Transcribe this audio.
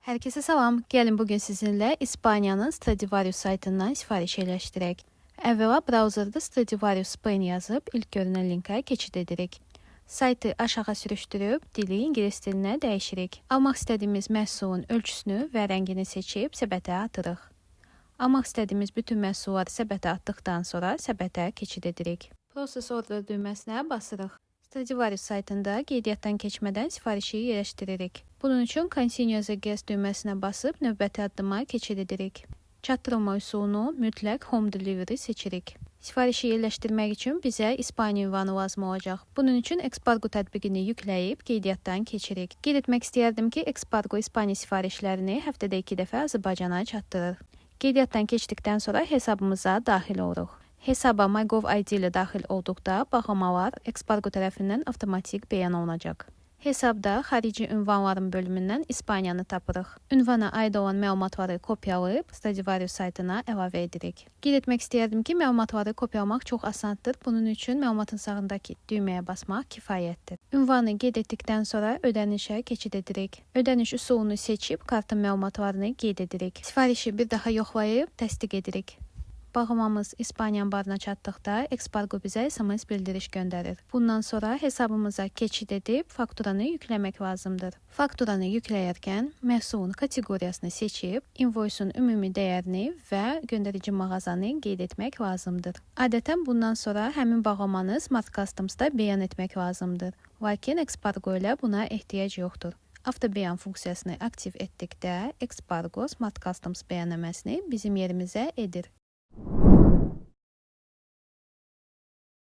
Herkese salam. Gəlin bugün sizinlə İspaniyanın Stradivarius saytından sifariş eləşdirək. Əvvəla brauzerdə Stradivarius Spain yazıb ilk görünən linka keçid edirik. Saytı aşağı sürüşdürüb dili ingilis dilinə dəyişirik. Almaq istədiyimiz məhsulun ölçüsünü və rəngini seçib səbətə atırıq. Almaq istədiyimiz bütün məhsulları səbətə atdıqdan sonra səbətə keçid edirik. Process order düyməsinə basırıq. Stradivarius saytında qeydiyyatdan keçmədən sifarişi yerləşdiririk. Bunun üçün Continue the Guest düyməsinə basıb növbəti addıma keçid edirik. Çatdırılma üsulunu mütləq Home Delivery seçirik. Sifarişi yerləşdirmək üçün bizə İspaniya ünvanı lazım olacaq. Bunun üçün Expargo tətbiqini yükləyib qeydiyyatdan keçirik. Qeyd etmək istəyərdim ki, Expargo İspaniya sifarişlərini həftədə 2 dəfə Azərbaycana çatdırır. Qeydiyyatdan keçdikdən sonra hesabımıza daxil oluruq. Hesaba MyGov.id ilə daxil olduqda bağlamalar Expargo tərəfindən avtomatik bəyan olunacaq. Hesabda xarici ünvanların bölümündən İspaniyanı tapırıq. Ünvana aid olan məlumatları kopyalayıb Stradivarius saytına əlavə edirik. Qeyd etmək istəyərdim ki, məlumatları kopyalamaq çox asandır. Bunun üçün məlumatın sağındakı düyməyə basmaq kifayətdir. Ünvanı qeyd etdikdən sonra ödənişə keçid edirik. Ödəniş üsulunu seçib kartın məlumatlarını qeyd edirik. Sifarişi bir daha yoxlayıb təsdiq edirik. Bağlamamız İspaniya anbarına çatdıqda Expargo bizə SMS bildiriş göndərir. Bundan sonra hesabımıza keçid edib fakturanı yükləmək lazımdır. Fakturanı yükləyərkən məhsulun kateqoriyasını seçib, invoice'un ümumi dəyərini və göndərici mağazanı qeyd etmək lazımdır. Adətən bundan sonra həmin bağlamanı Smart Customs'da bəyan etmək lazımdır. Lakin Expargo ilə buna ehtiyac yoxdur. Avtobeyan funksiyasını aktiv etdikdə Expargo Smart Customs bəyənləməsini bizim yerimizə edir.